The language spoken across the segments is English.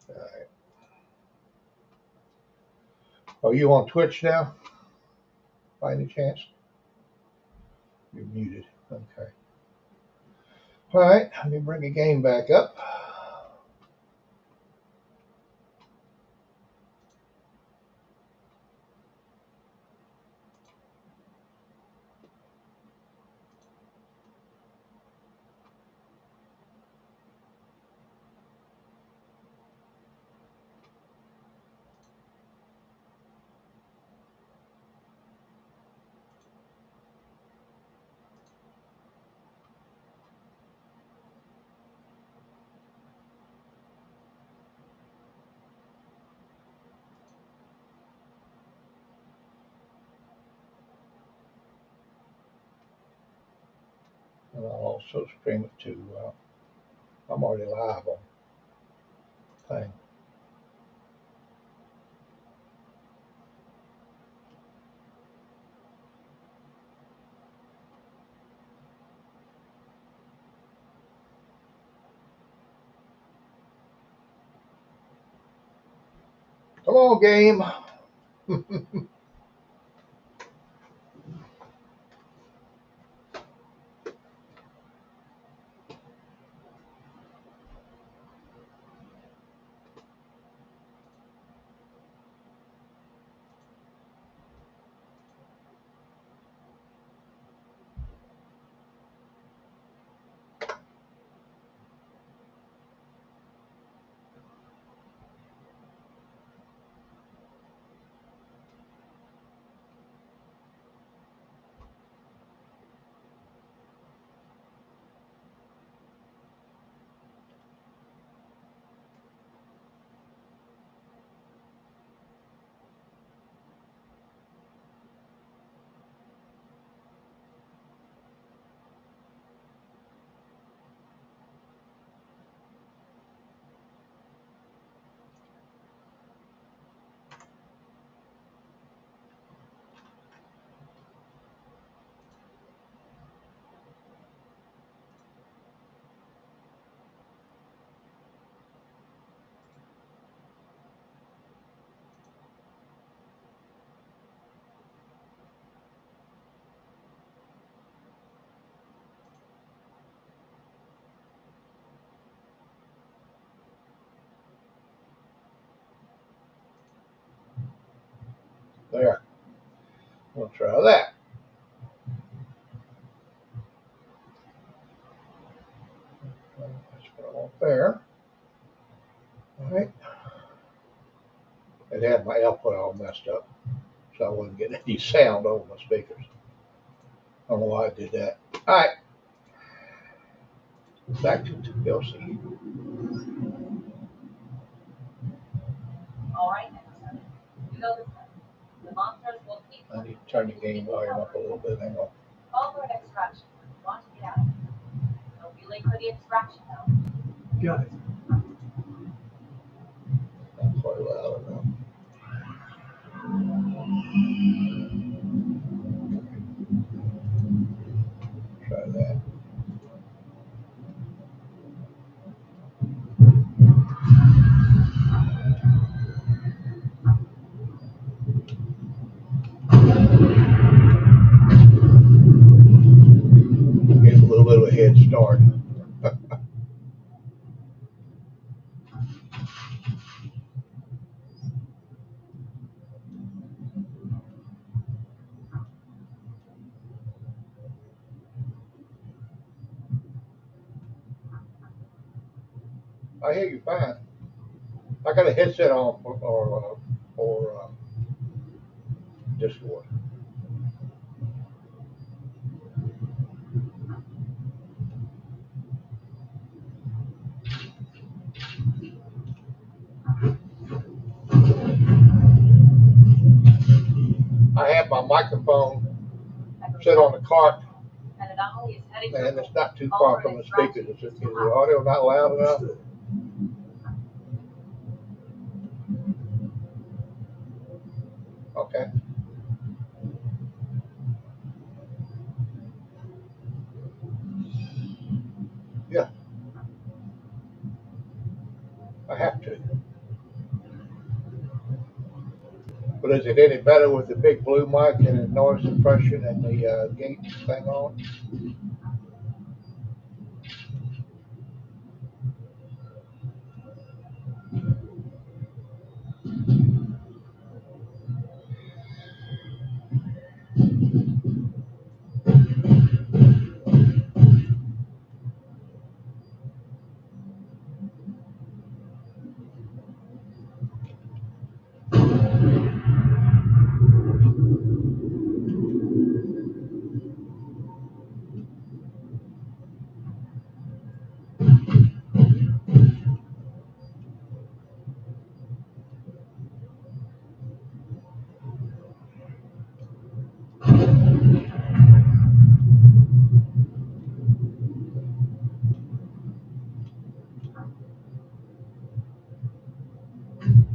All right. Are you on Twitch now, by any chance? You're muted. Okay. All right. Let me bring the game back up. And I'll also stream it to, I'm already live on thing. Come on, game. There. We'll try that. That's what I want there. All right. It had my output all messed up, so I wasn't getting any sound over my speakers. I don't know why I did that. All right. Back to TLC. All right, you know this. The monsters will keep. I need to turn the game volume up a little bit. Hang on. Call for an extraction. You want to get out of here. Don't be late for the extraction, though. Got it. Not quite loud enough. Try that. Get a little bit of a head start. I hear you fine. I got a headset on for Discord. I have my microphone sit on the cart, and it's not too far from the speakers. Is the audio not loud enough? Okay. Yeah. I have to. But is it any better with the big blue mic and the noise suppression and the gate thing on?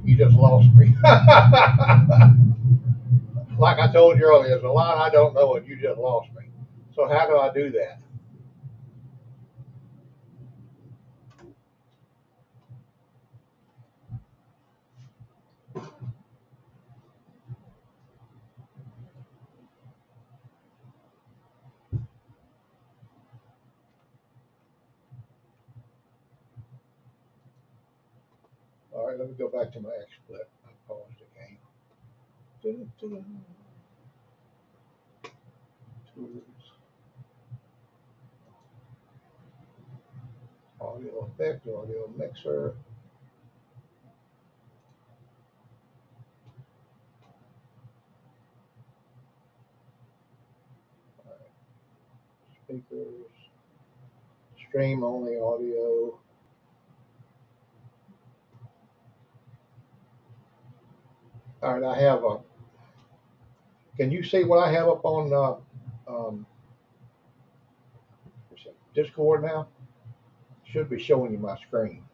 You just lost me. Like I told you earlier, there's a lot I don't know and you just lost me. So how do I do that? All right, let me go back to my XSplit. I paused the game. Tools, audio effect, audio mixer. All right, speakers, stream only audio. All right, I have a. Can you see what I have up on Discord now? Should be showing you my screen.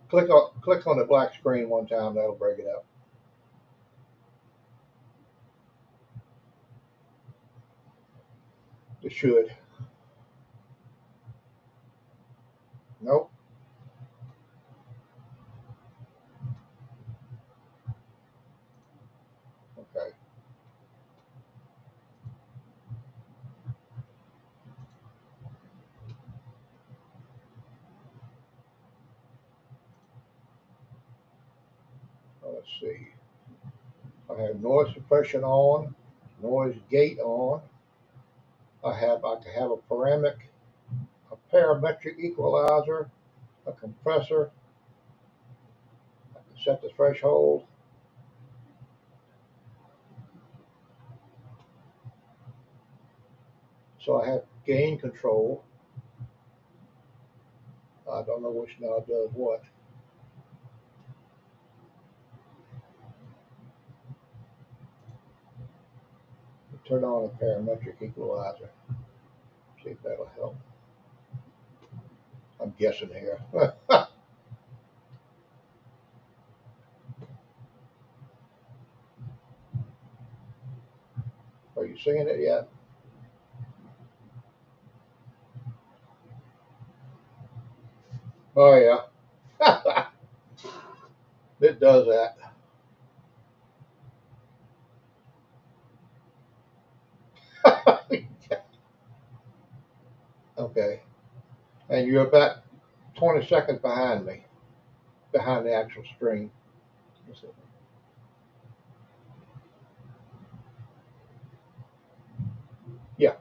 Click on the black screen one time. That'll break it up. It should. Nope. Okay. Well, let's see. I have noise suppression on, noise gate on. I can have a parametric equalizer, a compressor. I can set the threshold. So I have gain control. I don't know which knob does what. Turn on a parametric equalizer. See if that'll help. I'm guessing here. Are you seeing it yet? Oh yeah. It does that. Okay. And you're about 20 seconds behind me, behind the actual stream. Yeah.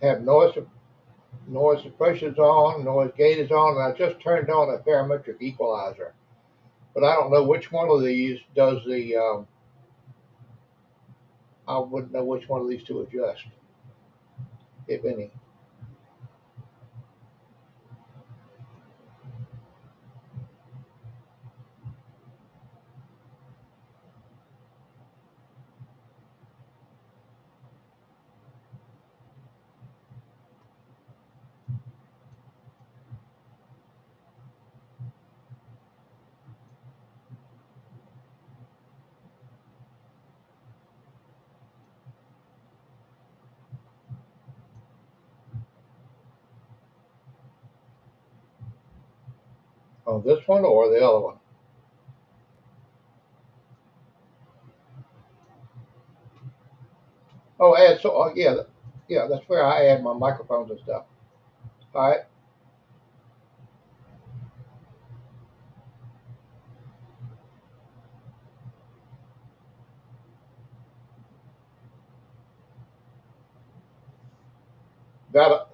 Have noise suppression's on, noise gate is on, and I just turned on a parametric equalizer. But I don't know which one of these does the. I wouldn't know which one of these to adjust, if any. On this one or the other one? Oh, add so. Oh, yeah, yeah. That's where I add my microphones and stuff. All right. That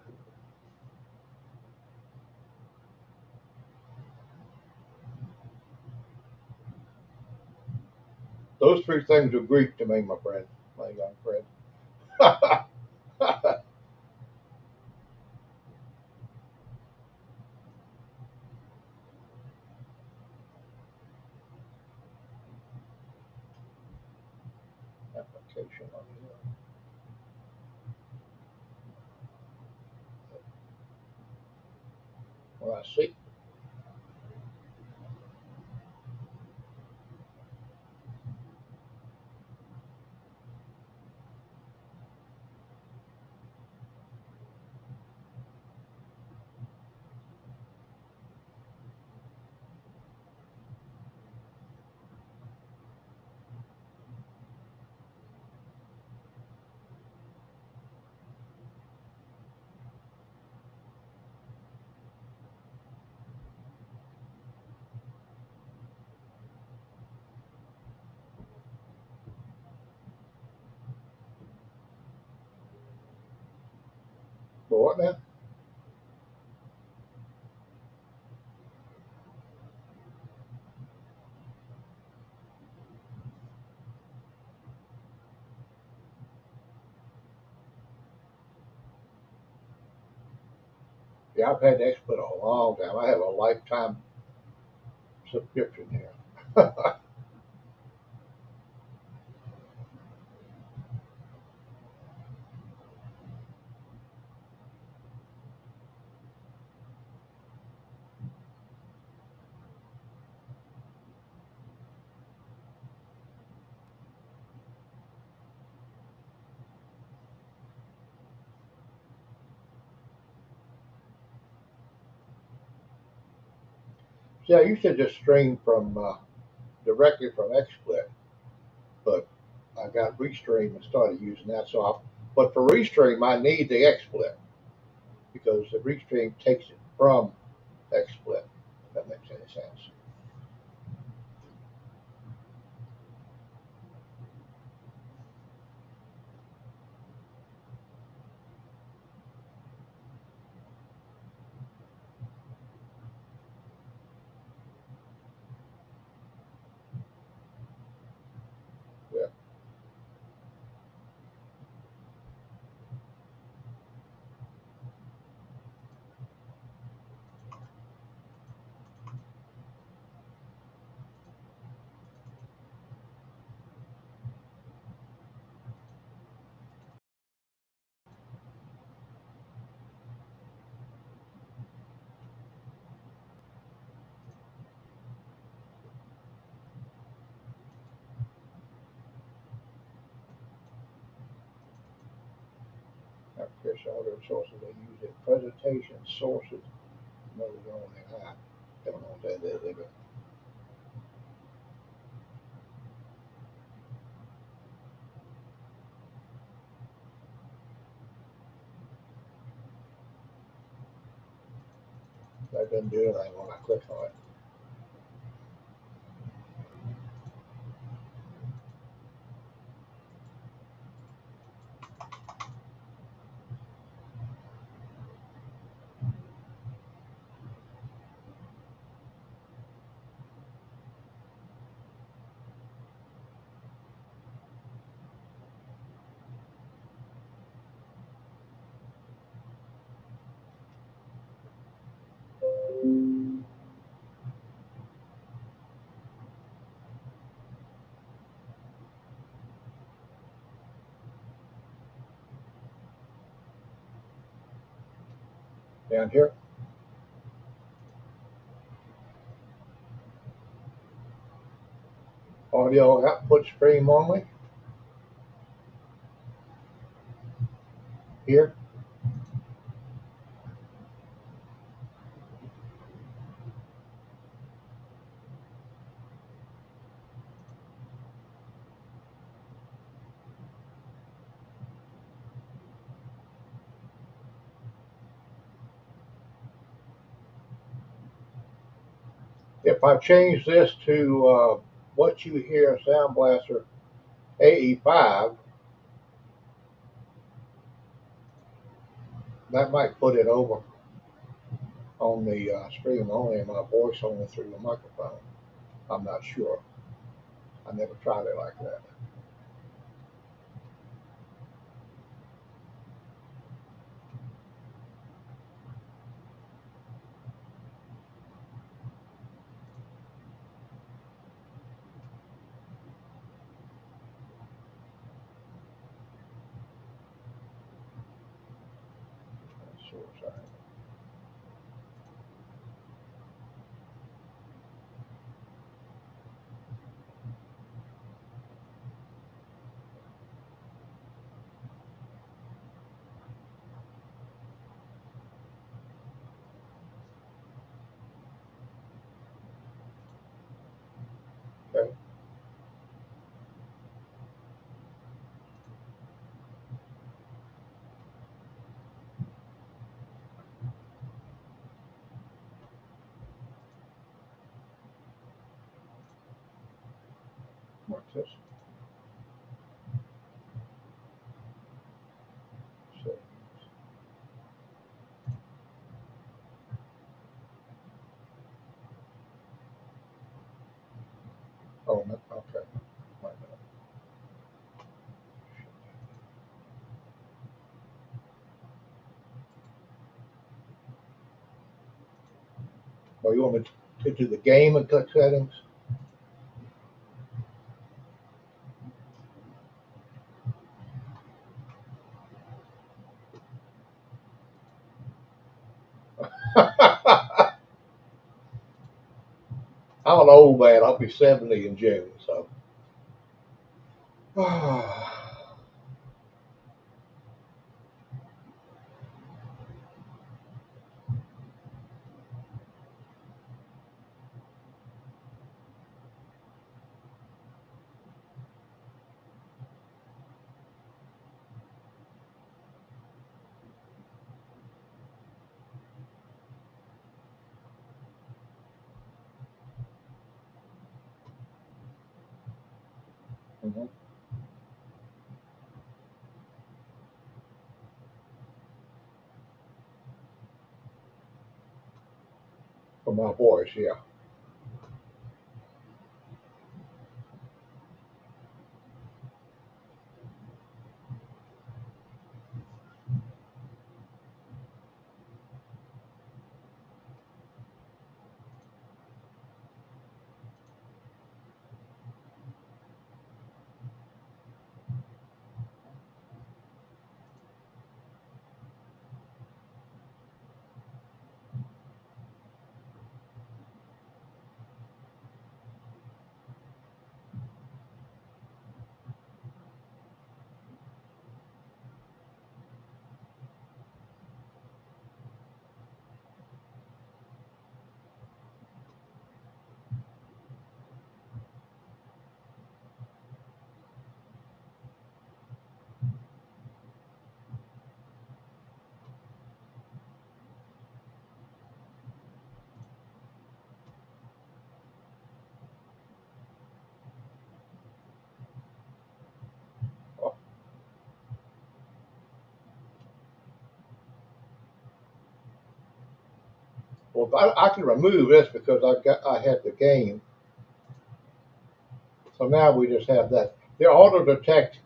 those three things are Greek to me, my friend, my young friend. Application on here. Well, I see. But what now? Yeah, I've had XSplit a long time. I have a lifetime subscription here. See, I used to just stream from directly from XSplit, but I got Restream and started using that. But for Restream, I need the XSplit because the Restream takes it from XSplit. If that makes any sense. Yeah. Application other sources they use it. Presentation sources. No, the only thing I don't know what that is, but that doesn't do anything when I click on it. Down here, audio output stream only. Here, If I change this to what you hear Sound Blaster AE5, that might put it over on the stream only and my voice only through the microphone. I'm not sure. I never tried it like that. Let's see what's happening. Okay. What's this? Settings. Oh, no, okay. Wait a minute. Oh, you want me to do the game and click settings? I'm an old man. I'll be 70 in June, so. Mhm. For my voice, yeah. Well, I can remove this because I had the game. So now we just have that. The auto detect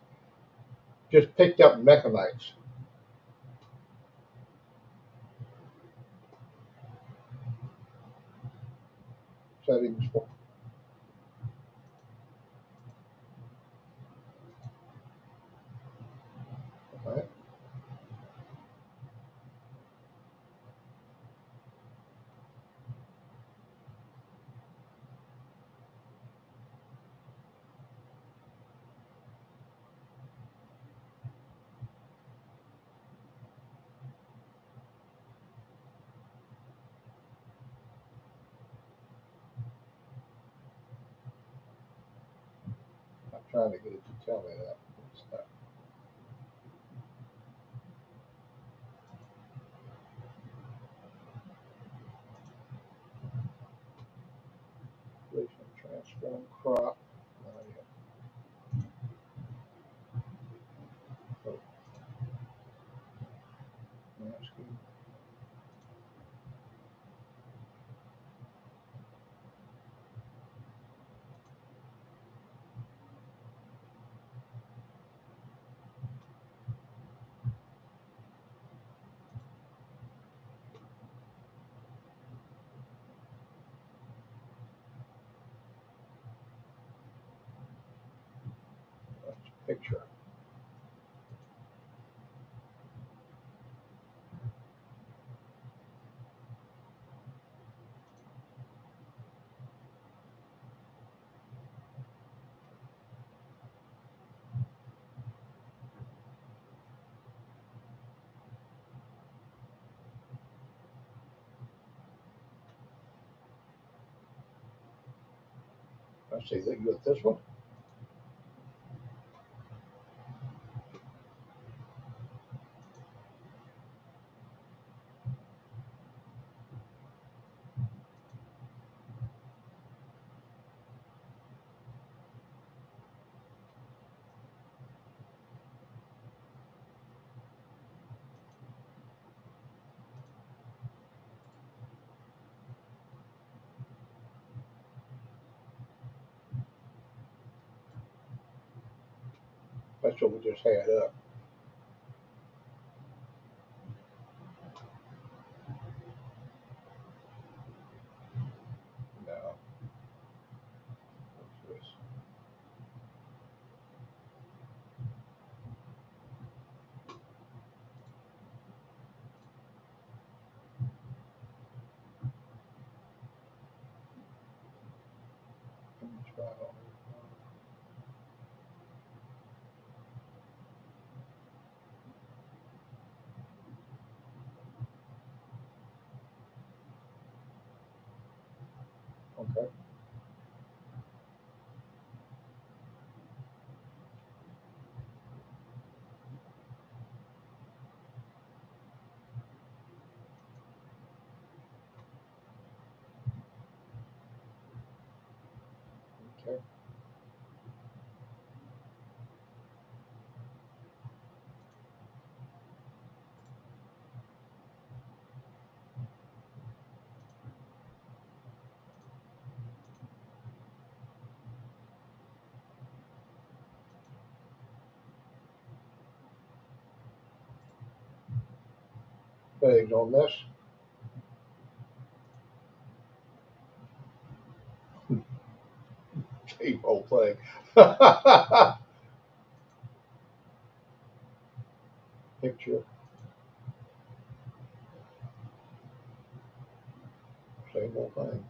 just picked up mechanites. Settings for. Right. I'm trying to get it to tell me that. It's not. one crop. So, masking. That's the picture. Let's see, that you got this one? That's what we just had up. No. What's this? Image file. Okay. Okay. Pegs on this. Cheap old thing. Picture. Same old thing.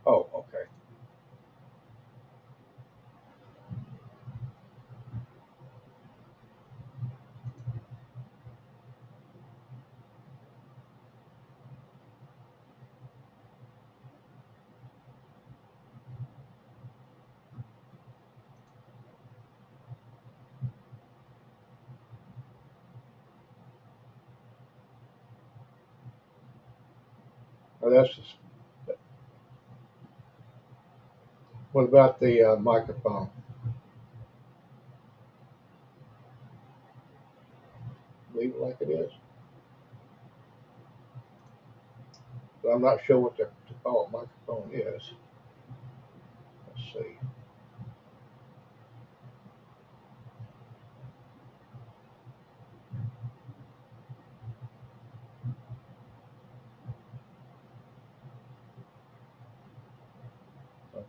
Oh, okay. Oh, what about the microphone? Leave it like it is. But I'm not sure what the default microphone is. Let's see.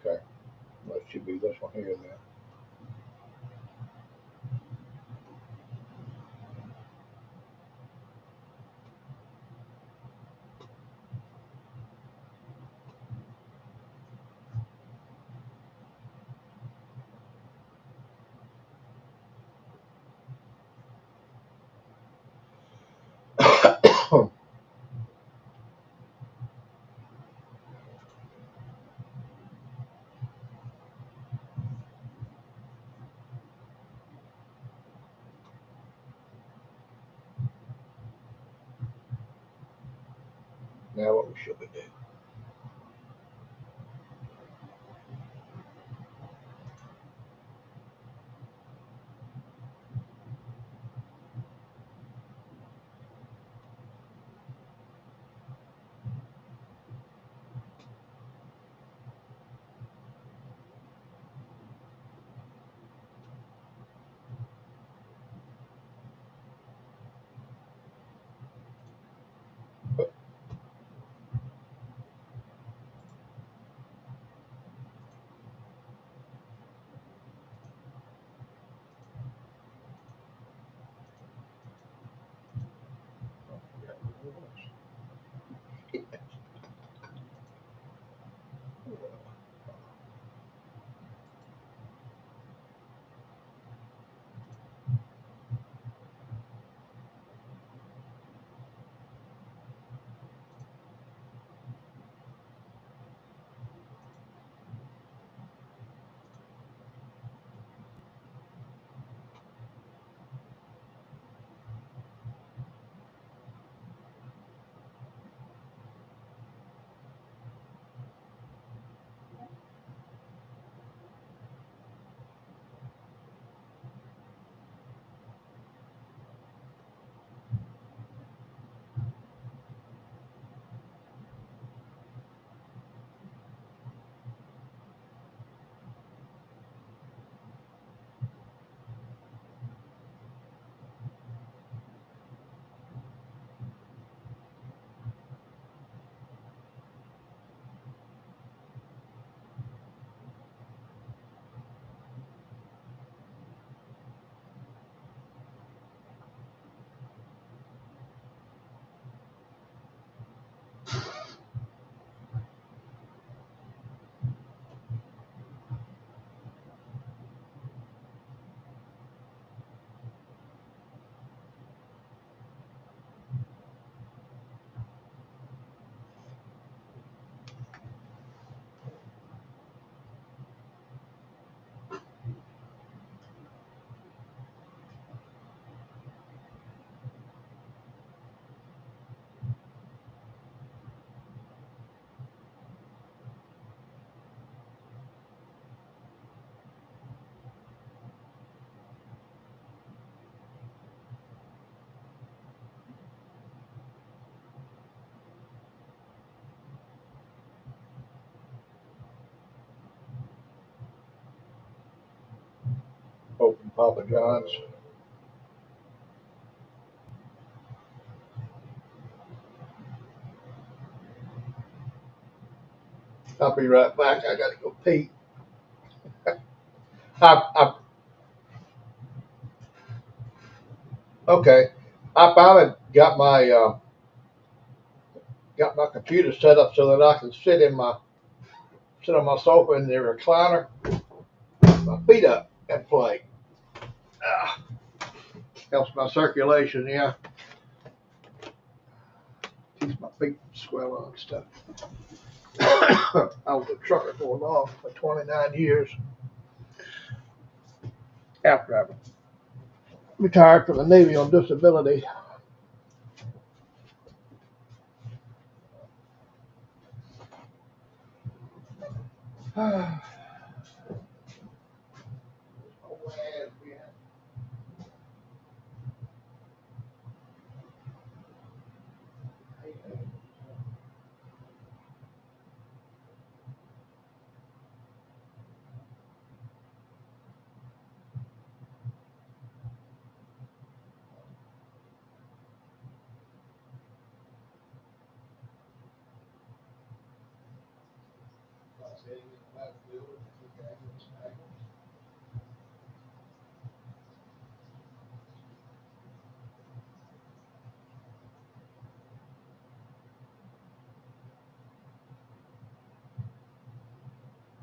Okay. Well, it should be this one here then. Now what should we do? Open Papa John's. I'll be right back. I gotta go pee. I okay. I finally got my computer set up so that I can sit on my sofa in the recliner, my feet up and play. Ah, helps my circulation. Yeah, keeps my feet from swelling and stuff. I was a trucker for long, for 29 years after I retired from the Navy on disability.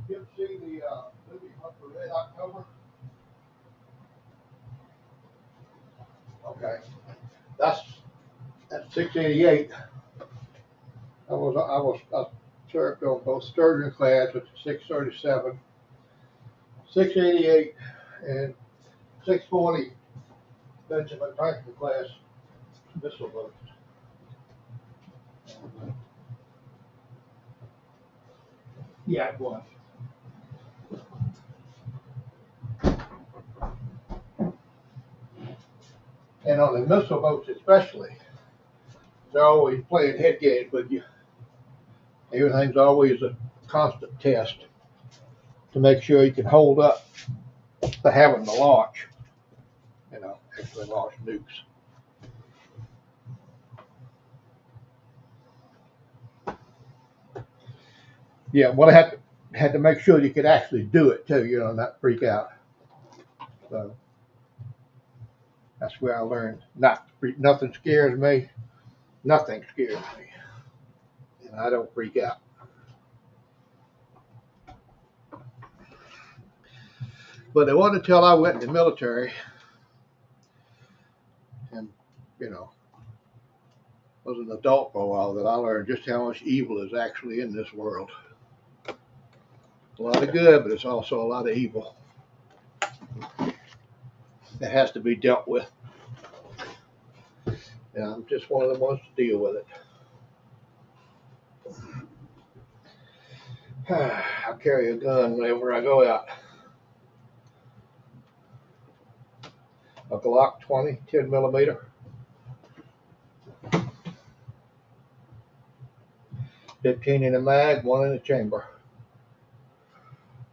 You ever see the movie Hunt for Red October? Okay, that's 688. I served on both sturgeon class, which is 637, 688, and 640 Benjamin Franklin class missile boats. Yeah, it was. And on the missile boats especially, they're always playing head games with you. Everything's always a constant test to make sure you can hold up to having to launch, actually launch nukes. Yeah, well, I had to make sure you could actually do it too, not freak out. So that's where I learned not to freak. Nothing scares me. Nothing scares me, and I don't freak out. But it wasn't until I went in the military and was an adult for a while that I learned just how much evil is actually in this world. A lot of good, but it's also a lot of evil that has to be dealt with. And I'm just one of the ones to deal with it. I carry a gun whenever I go out. A Glock 20, 10 millimeter, 15 in the mag, 1 in the chamber.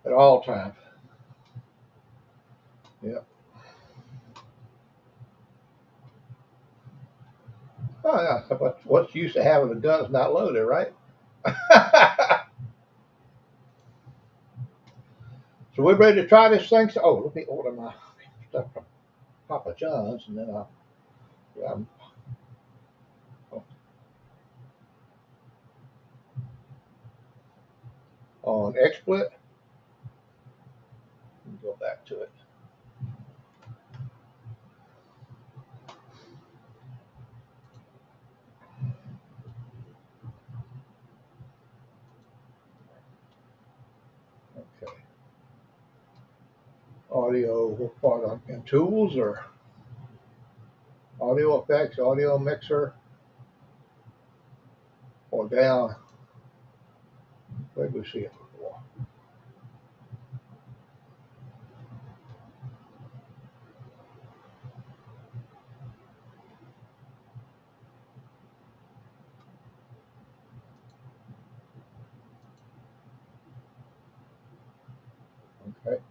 At all times. Yep. Oh yeah. What's the use of having a gun that's not loaded, right? So we're ready to try this thing. So, let me order my stuff from Papa John's, and then yeah, on XSplit. Go back to it. Okay. Audio, what part on in tools or audio effects, audio mixer, or down? Where did we see it before? Okay.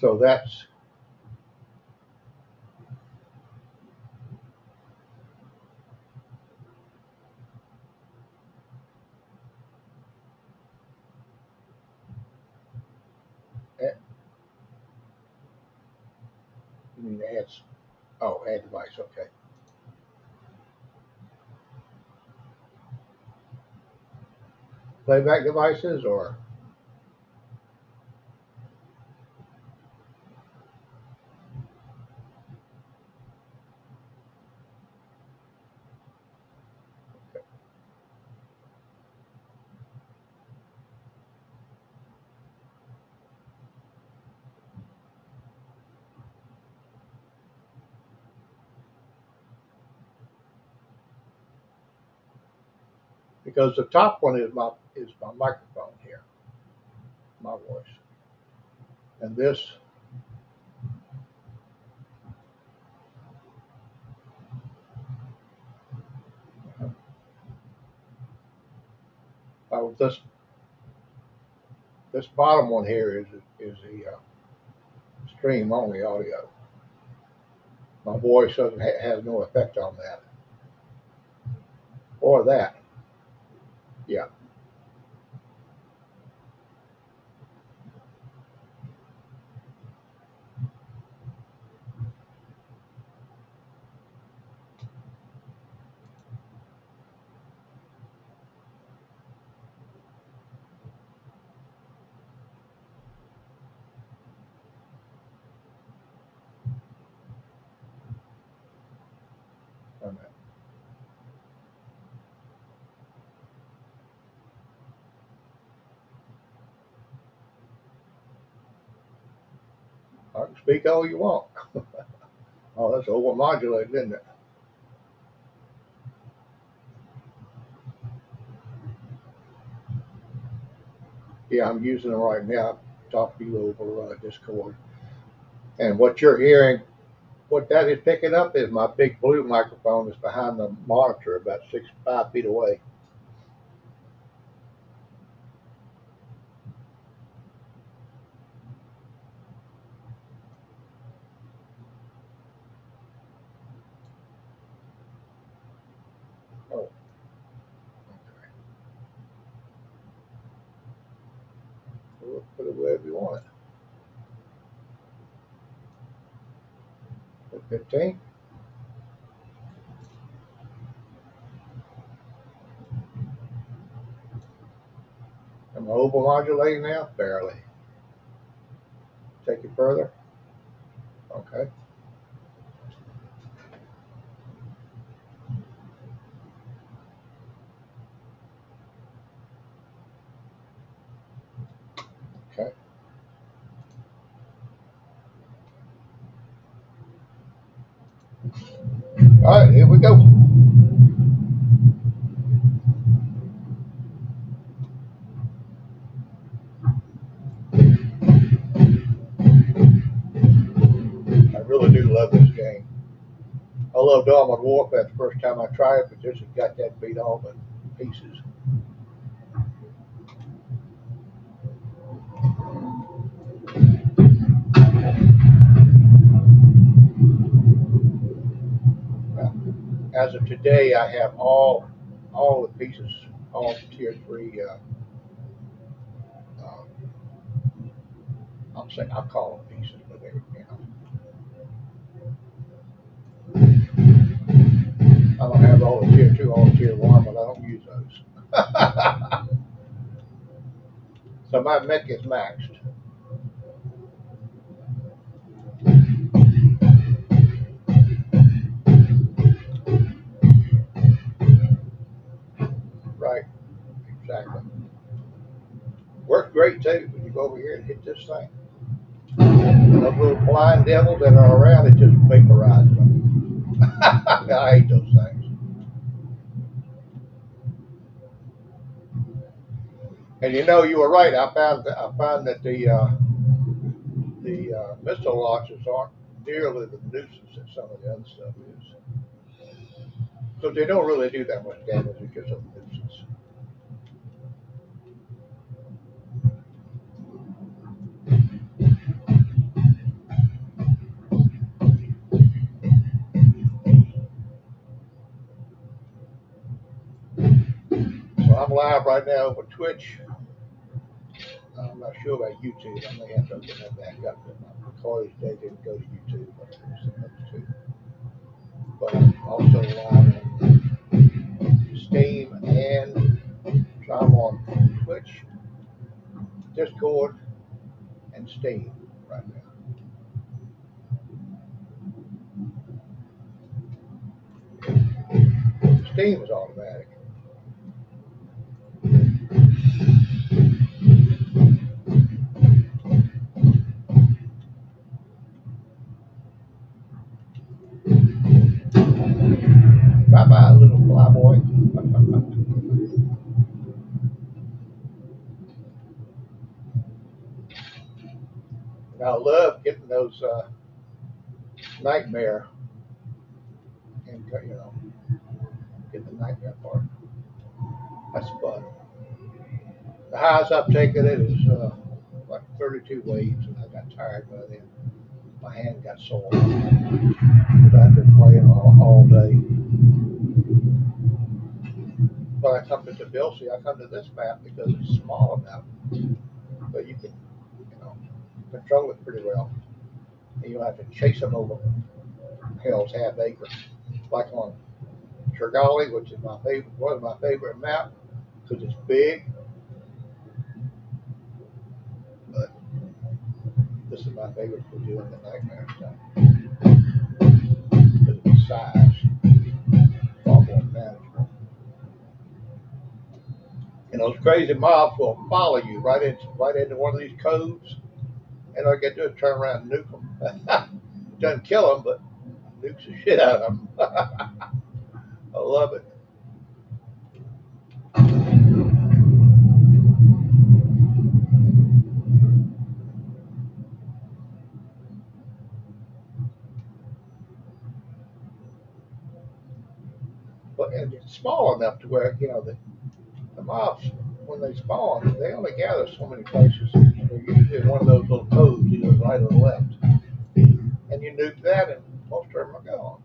So that's add, you mean add, add device. Okay. Playback devices or because the top one is my microphone here, my voice, and this this bottom one here is the stream only audio. My voice doesn't has no effect on that or that. Yeah, I can speak all you want. Oh, that's overmodulated, isn't it? Yeah, I'm using them right now. Talk to you over Discord. And what you're hearing, what that is picking up is my big blue microphone that's behind the monitor, about 5 feet away. Oh, okay. We'll put it wherever you want it. 15. Am I overmodulating now? Barely. Take it further. Okay. Okay. All right, here we go. I really do love this game. I loved Armored Warfare the first time I tried it, but this has got that beat all to pieces. Now, as of today, I have all the pieces, all tier 3. Uh, I'll call them pieces, but they, I don't have all the tier 2, all the tier 1, but I don't use those. So my mech is maxed. Right, exactly. Works great too when you go over here and hit this thing. And those little blind devils that are around, it just vaporizes them. I hate those things. And you were right. I found that the missile launchers aren't nearly the nuisance that some of the other stuff is. So they don't really do that much damage because of the nuisance. So I'm live right now over Twitch. I'm not sure about YouTube. I may have to open that back up. My recording today didn't go to YouTube, but it was supposed to. But I'm also live on Steam, and so I'm on Twitch, Discord, and Steam right now. Steam is automatic. Bye bye, little fly boy. And I love getting those nightmare and get the nightmare part. That's fun. The highest I've taken it is like 32 waves, and I got tired by then. My hand got sore because I've been playing all day. But I come to Tbilisi, I come to this map because it's small enough, but you can, control it pretty well. And you don't have to chase them over hell's half acre. Like on Trigali, which is one of my favorite maps, because it's big. But this is my favorite for doing the nightmare stuff. Because of the size, far more manageable. And those crazy mobs will follow you right into one of these coves, and all you got to do is turn around and nuke them. It doesn't kill them, but nukes the shit out of them. I love it. But and it's small enough to where the mobs, when they spawn, they only gather so many places. They're usually in one of those little coves, either right or left. And you nuke that, and most of them are gone.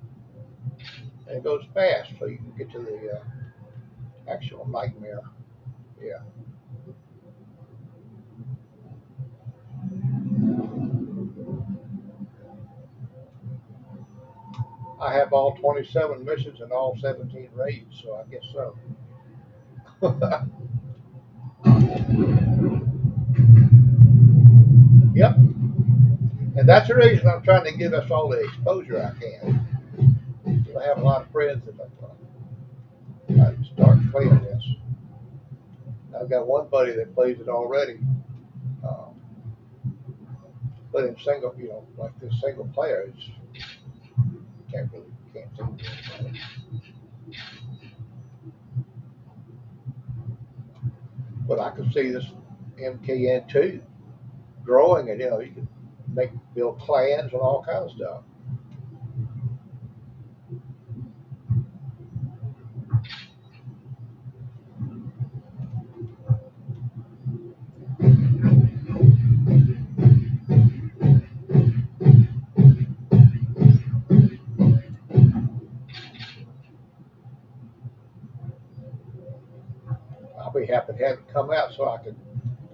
And it goes fast, so you can get to the actual nightmare. Yeah. I have all 27 missions and all 17 raids, so I guess so. Yep. And that's the reason I'm trying to give us all the exposure I can. I have a lot of friends that I start playing this. I've got one buddy that plays it already. Um, but in single, like this single player, it's can't seem to. But I can see this MKN2 growing, and you can build clans and all kinds of stuff. I'll be happy to have it come out so I can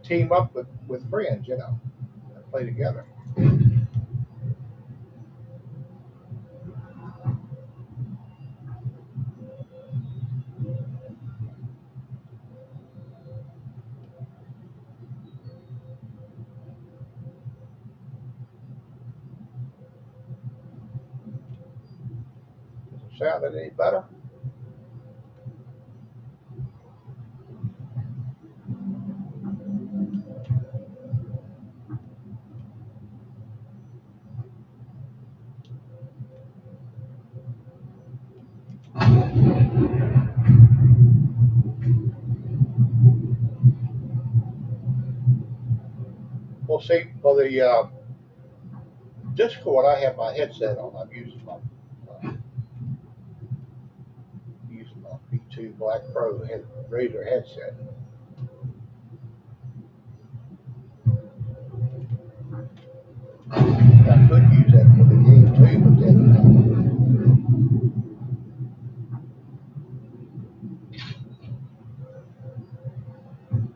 team up with friends, and play together. Does it sound any better? Well, see, for the Discord, I have my headset on. I'm using my B2 Black Pro Razor headset. I could use that for the game too, but then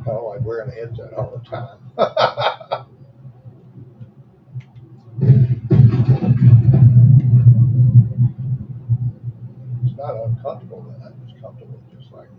I don't like wearing a headset all the time. It's not uncomfortable, then it's comfortable, just like.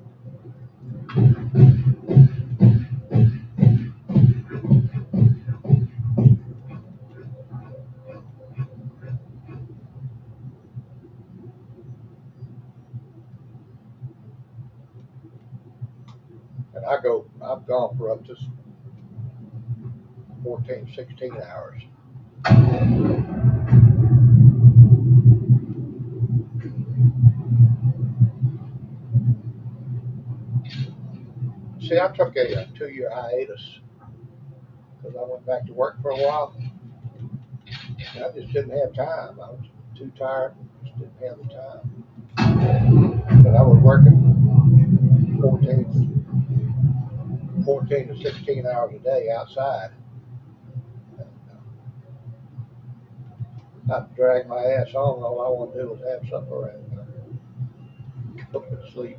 And I've gone for up to 14, 16 hours. See, I took a 2-year hiatus because I went back to work for a while. And I just didn't have time. I was too tired, just didn't have the time. But I was working 14 to 16 hours a day outside. I'd drag my ass on, and all I wanted to do was have supper and go to sleep.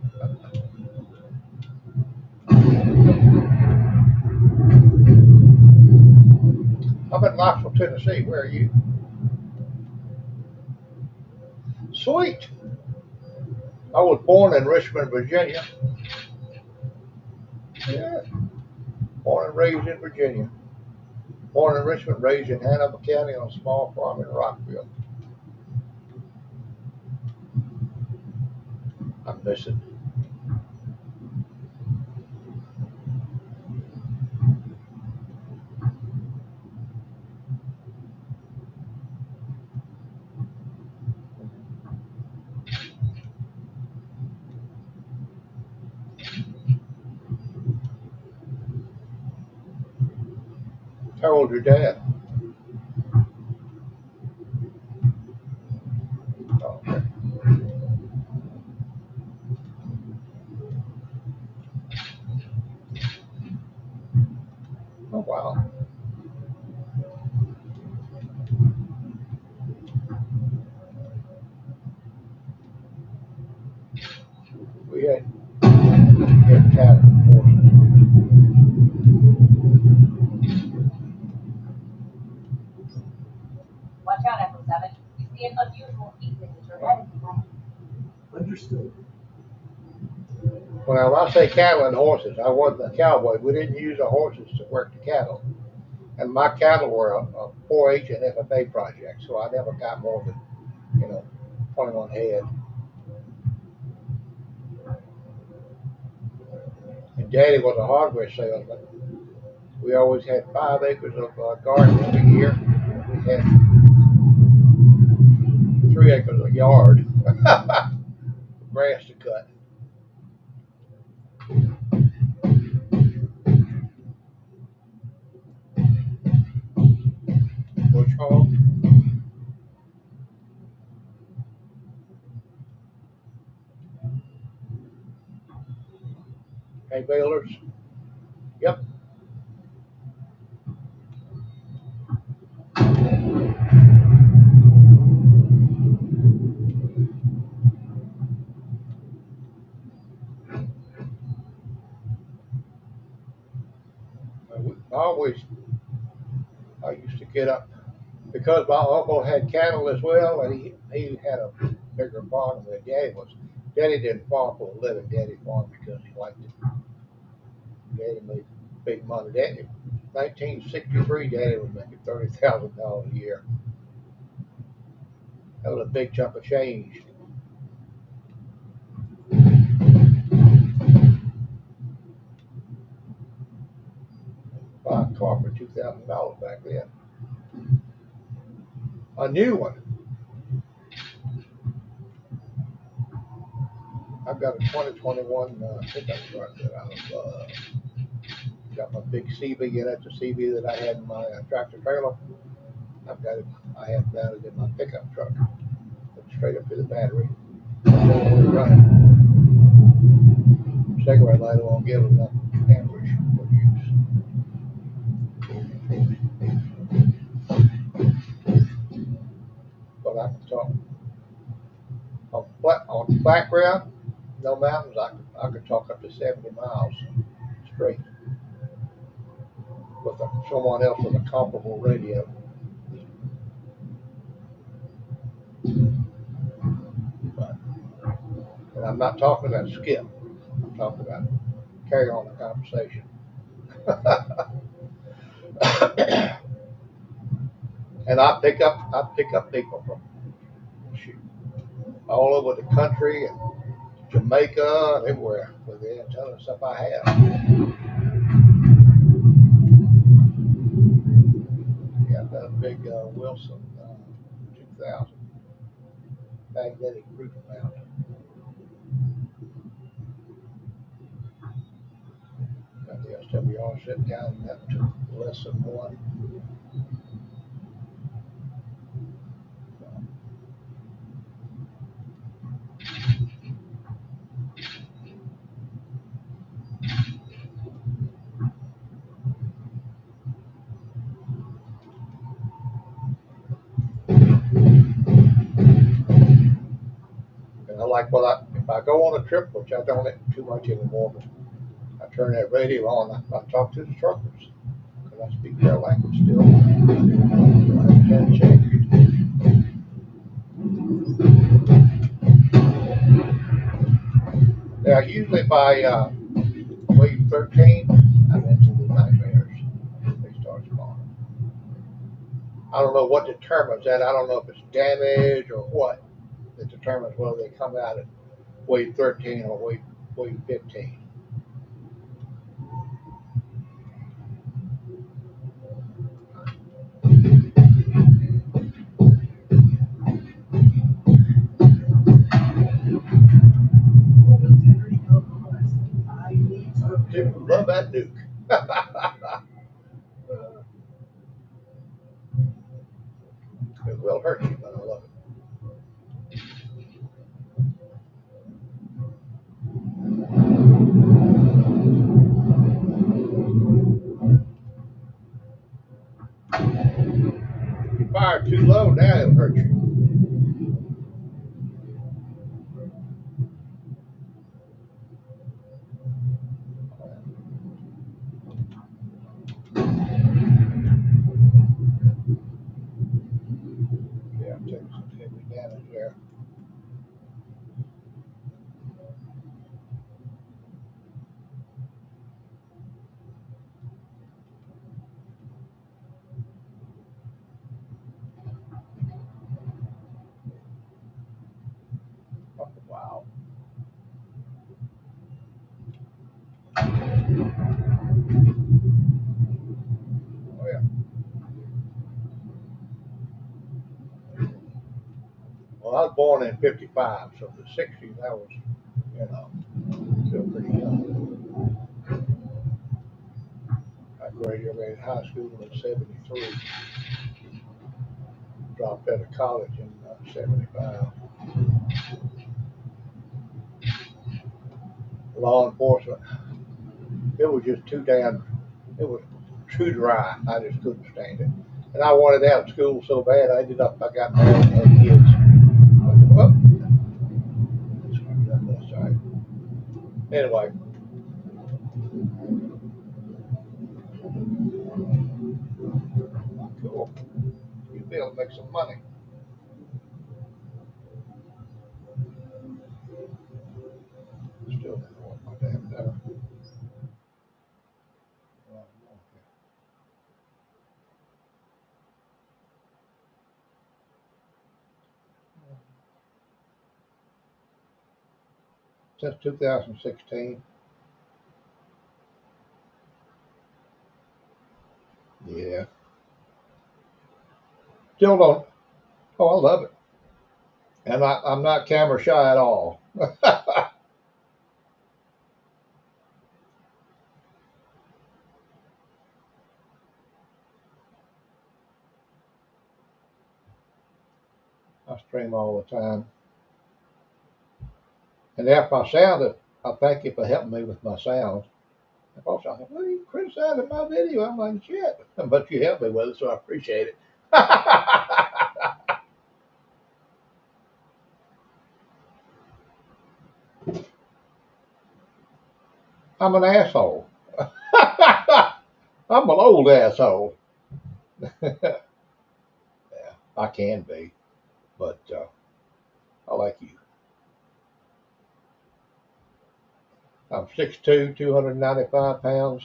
I'm in Knoxville, Tennessee. Where are you? Sweet. I was born in Richmond, Virginia. Yeah. Born and raised in Virginia. Born in Richmond, raised in Hanover County on a small farm in Rockville. I miss it. old's your dad? Oh, okay. Oh, wow. We had cattle and horses. Watch out, Echo 7. You see an unusual heat signature heading behind you. Understood. When I say cattle and horses, I wasn't a cowboy. We didn't use the horses to work the cattle. And my cattle were a 4-H and FFA project, so I never got more than, 21 head. And Daddy was a hardware salesman. We always had 5 acres of garden every year. We had 3 acres of yard, grass to cut. Bush hog. Hay balers. Yep. I used to get up because my uncle had cattle as well, and he had a bigger farm than Daddy was. Daddy didn't farm for a living. Daddy farmed because he liked it. Daddy made big money. Daddy, 1963, Daddy was making $30,000 a year. That was a big chunk of change. Buy a car for $2,000 back then. A new one. I've got a 2021 pickup truck that I love. Got my big CB in it, the CB that I had in my tractor trailer. I've got it. I have mounted in my pickup truck. Straight up to the battery. Running. Cigarette lighter won't give enough amperage for use. But I can talk on the background, no mountains. I could talk up to 70 miles straight with someone else with a comparable radio. But, and I'm not talking about skip. I'm talking about carry on the conversation. And I pick up people from all over the country and Jamaica and everywhere with the antenna and stuff I have. Yeah, I've got a big Wilson 2000 magnetic roof mount. Got the SWR sitting down up to less than 1. And I like if I go on a trip, which I don't too much anymore, but I turn that radio on. I talk to the truckers because I speak their language still. I haven't changed. Now, usually by wave 13, I'm into the nightmares. They start spawning. I don't know what determines that. I don't know if it's damage or what that determines whether they come out at wave 13 or wave 15. People love that nuke. Well, I was born in '55, so the '60s, I was, still pretty young. I graduated high school in '73, dropped out of college in '75. Law enforcement, it was just it was too dry. I just couldn't stand it. And I wanted out of school so bad, I got married and had kids. Well, that's all right. Anyway, cool. You be able to make some money. Still didn't want my damn dinner. Since 2016. Yeah. Still don't. Oh, I love it. And I'm not camera shy at all. I stream all the time. And after my sound, I thank you for helping me with my sound. And folks, I thought, well, you criticizing my video. I'm like, shit. But you helped me with it, so I appreciate it. I'm an asshole. I'm an old asshole. Yeah, I can be, but I like you. I'm 6'2", 295 pounds,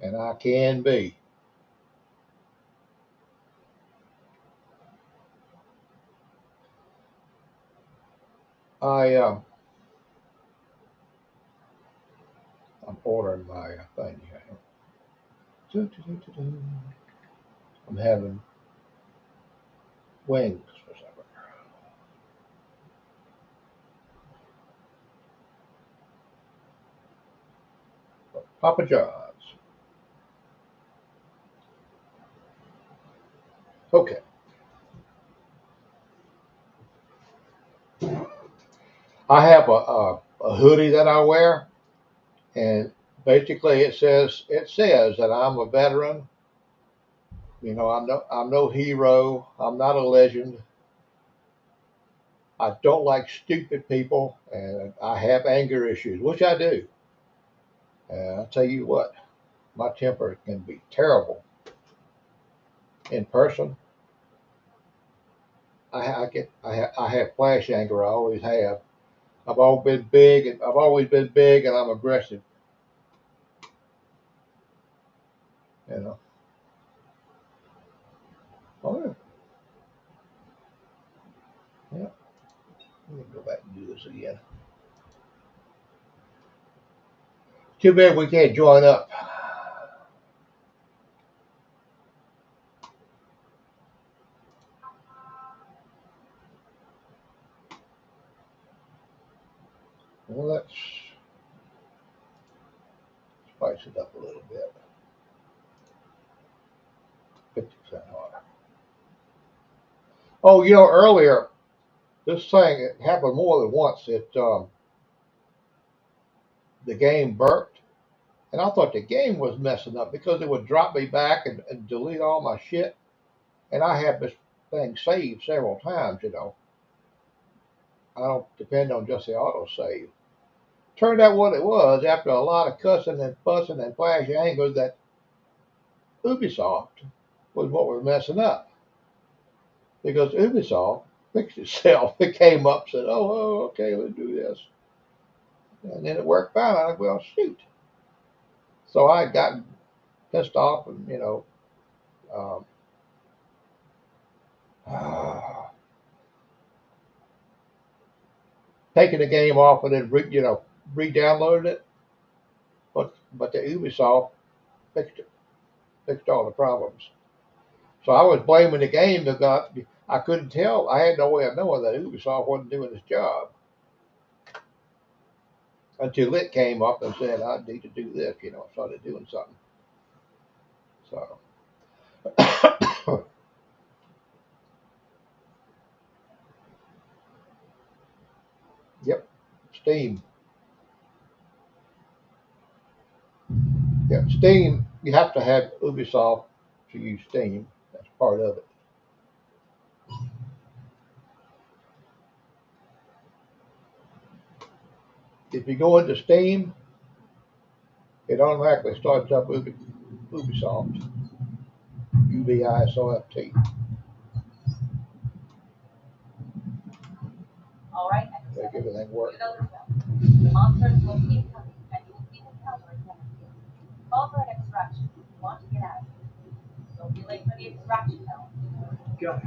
and I can be. I I'm ordering my thing here. I'm having wings for supper. Papa John's. Okay. I have a hoodie that I wear, and basically it says that I'm a veteran. I'm no hero. I'm not a legend. I don't like stupid people, and I have anger issues, which I do. And I tell you what, my temper can be terrible in person. I have flash anger. I always have. I've always been big, and I'm aggressive. You know. Oh yeah. Yeah. Let me go back and do this again. Too bad we can't join up. Well, let's spice it up a little bit. 50% harder. Oh, earlier this thing it happened more than once. The game burped, and I thought the game was messing up because it would drop me back and delete all my shit. And I have this thing saved several times. I don't depend on just the auto save. Turned out what it was after a lot of cussing and fussing and flash anger that Ubisoft was what was messing up because Ubisoft fixed itself. It came up, said, "Oh, okay, let's do this," and then it worked fine. I like, well, shoot. So I got pissed off, and um, taking the game off and then re-downloaded it. But the Ubisoft fixed it, fixed all the problems. So I was blaming the game I couldn't tell. I had no way of knowing that Ubisoft wasn't doing his job until it came up and said, I need to do this, I started doing something. So, yep, Steam. Yeah, Steam, you have to have Ubisoft to use Steam. That's part of it. If you go into Steam, it automatically starts up Ubisoft. UBISOFT. All right. Make everything work. The monsters will keep coming, and you will be encountering them. Call for an extraction. You want to get out. Don't be late for the extraction, though. Got it.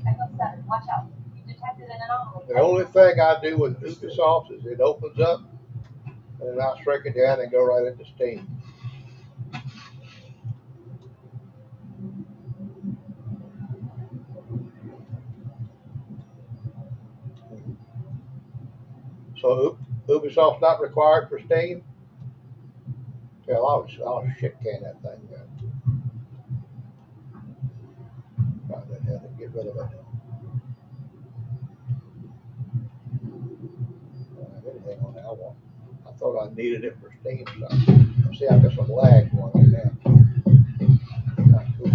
Echo 7, watch out. You detected an anomaly. The only thing I do with Ubisoft is it opens up, and then I shrink it down and go right into Steam. So Ubisoft's not required for Steam. Hell, I'll shit can that thing. Find that hell and get rid of it. I don't have anything on that one. I thought I needed it for Steam stuff. See, I've got some lag going on now. Not cool.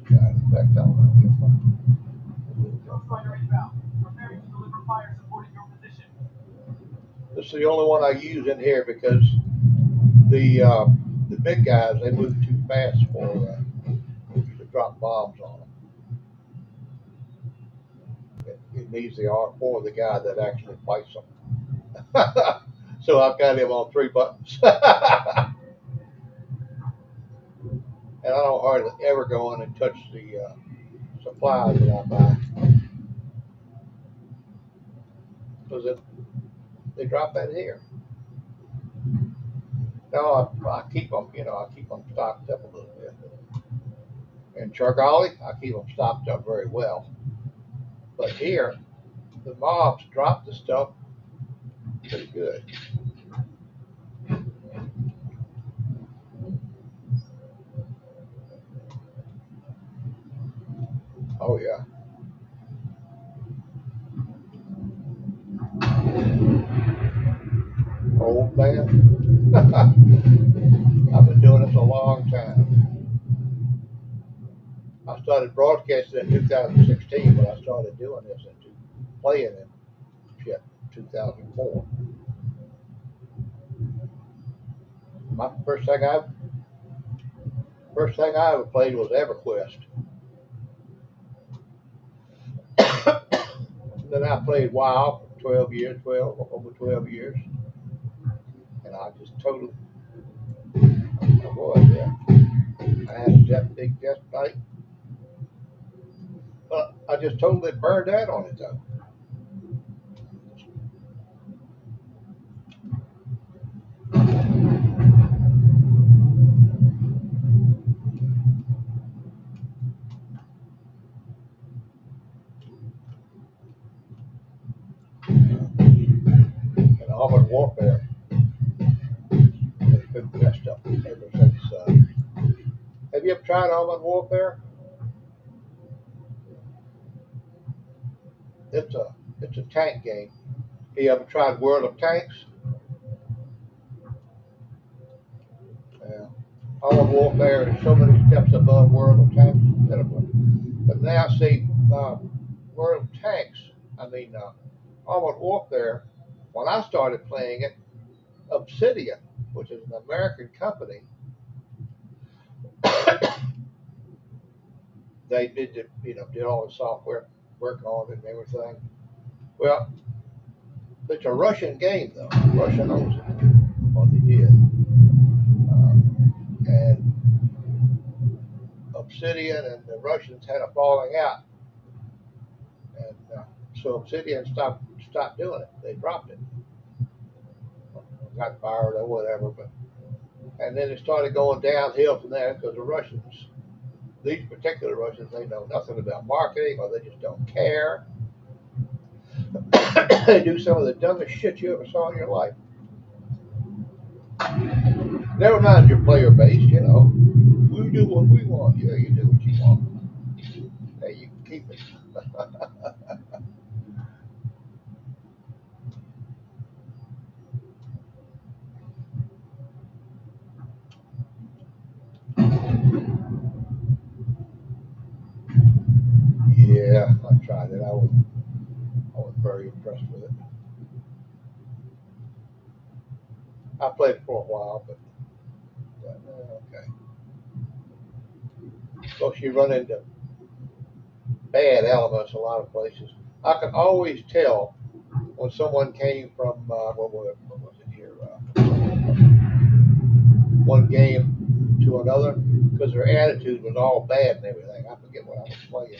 In fact, I don't know. Fighter inbound. Preparing to deliver fire supporting your position. This is the only one I use in here because the big guys, they move too fast for you to drop bombs on them. It needs the R4, the guy that actually fights them. So I've got him on 3 buttons. And I don't hardly ever go in and touch the supplies that I buy. Because they drop that here. No, I keep them, I keep them stocked up a little bit. In Chargali, I keep them stocked up very well. But here, the mobs drop the stuff pretty good. Oh yeah. Old man. I've been doing this a long time. I started broadcasting in 2016, but I started doing this and playing in 2004. My first thing I ever played was EverQuest. Then I played WoW for 12 years, over 12 years. And I just totally, I was there. I had that big death night. But I just totally burned out on it though. And Armored Warfare has been messed up ever since. Have you ever tried Armored Warfare? It's a tank game. Have you ever tried World of Tanks? Yeah. Armored Warfare is so many steps above World of Tanks. But now, see, World of Tanks. Armored Warfare. When I started playing it, Obsidian, which is an American company, they did all the software work on it and everything. Well, it's a Russian game though. Russia owns it. What they did, and Obsidian and the Russians had a falling out, and so Obsidian stopped doing it. They dropped it, got fired or whatever. But and then it started going downhill from there because the Russians, these particular Russians, they know nothing about marketing or they just don't care. They do some of the dumbest shit you ever saw in your life. Never mind your player base, you know. We do what we want. Yeah, you do what you want. Hey, you can keep it. Yeah, I tried it. I was very impressed with it. I played it for a while, but okay. Of course, you run into bad elements a lot of places. I could always tell when someone came from what was it here, one game to another, because their attitude was all bad and everything. I forget what I was playing,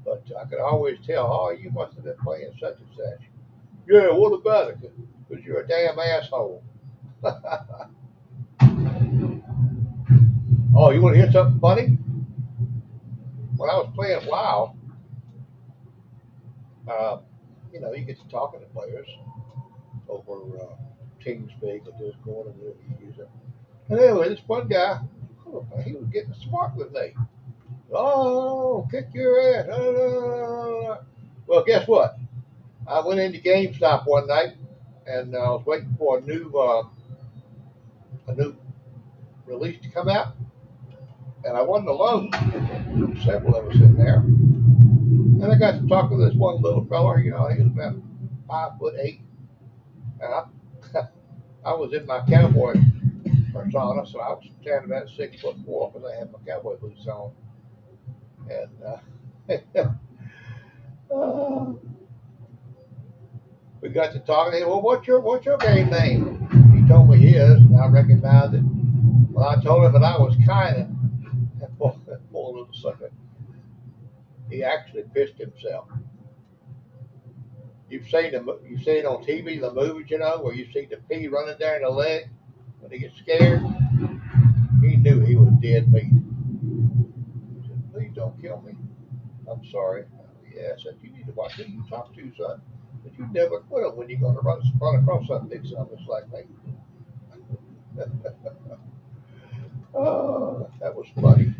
but I could always tell. Oh, you must have been playing such and such. Yeah, what about it? Because you're a damn asshole. Oh, you want to hear something funny? When I was playing WoW, uh, you get to talking to players over TeamSpeak or Discord or whatever you use it. And anyway, this one guy, he was getting smart with me. Oh, kick your ass. Well, guess what? I went into GameStop one night and I was waiting for a new release to come out, and I wasn't alone. There were several of us in there, and I got to talk to this one little fella. He was about 5'8", and I was in my cowboy persona, so I was standing about 6'4" because I had my cowboy boots on, and uh, we got to talking. Well, what's your game name? He told me his, and I recognized it. Well, I told him that I was kind of poor little sucker. He actually pissed himself. You've seen it on TV, the movies, where you see the pea running down the leg when he gets scared. He knew he was dead meat. He said, "Please don't kill me. I'm sorry." Yeah, I said, "You need to watch who you talk to, son. But you never quit him when you're going to run across something big, something that's like me." Oh, that was funny.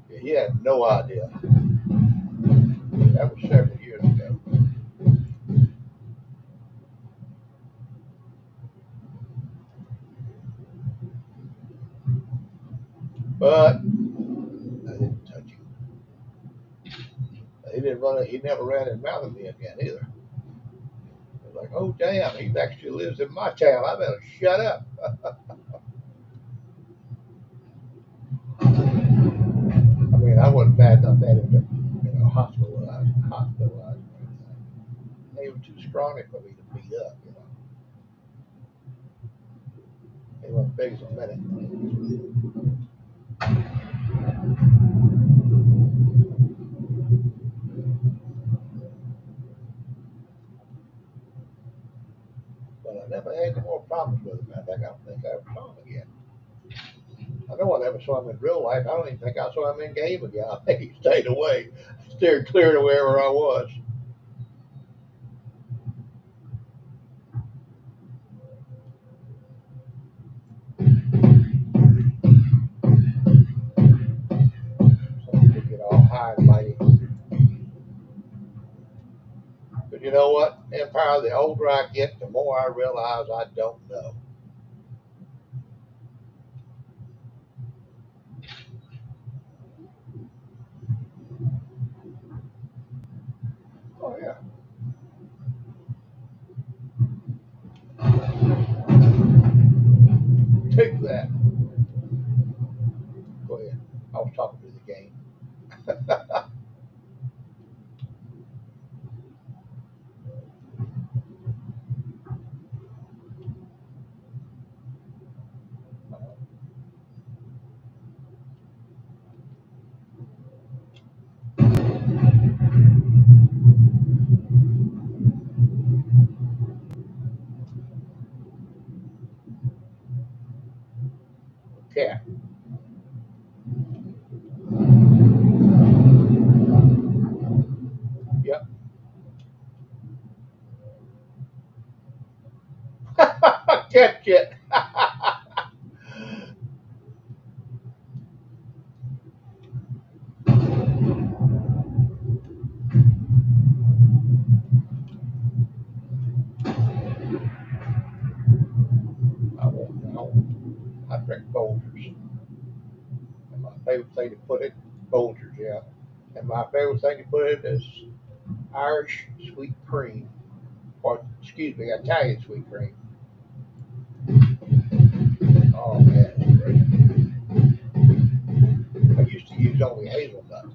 Yeah, he had no idea. That was several years ago. But I didn't touch him. He didn't run. He never ran his mouth at me again either. I was like, "Oh damn, he actually lives in my town. I better shut up." I mean, I wasn't bad enough at him to, hospitalized. They were too scrawny for me to beat up. They weren't big as a minute. But I never had any more problems with him. I don't think I ever saw him again. I know I never saw him in real life. I don't even think I saw him in game again. I think he stayed away, steered clear to wherever I was. So he could get all high and mighty. But you know what, Empire, the older I get, the more I realize I don't know. favorite thing to put it, Folgers, yeah. And my favorite thing to put it is Irish sweet cream, or excuse me, Italian sweet cream. Oh man, it's great. I used to use only hazelnut.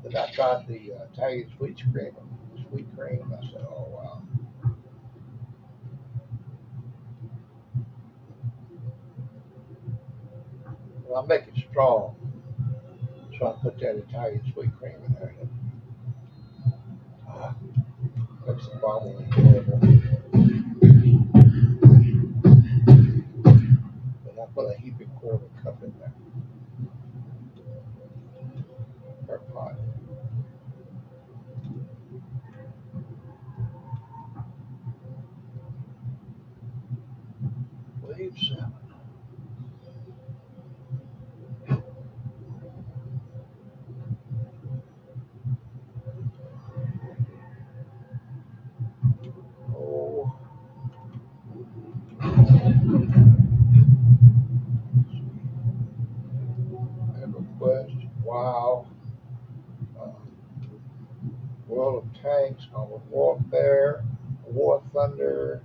Then I tried the Italian sweet cream. I said, oh wow. Well, I make it strong, so I put that Italian sweet cream in there. Ah, makes the problem enjoyable. And I put a heaping quarter cup in there per pot. Wave 7. Oh, EverQuest. Wow. Uh, World of Tanks, Armored Warfare, War Thunder,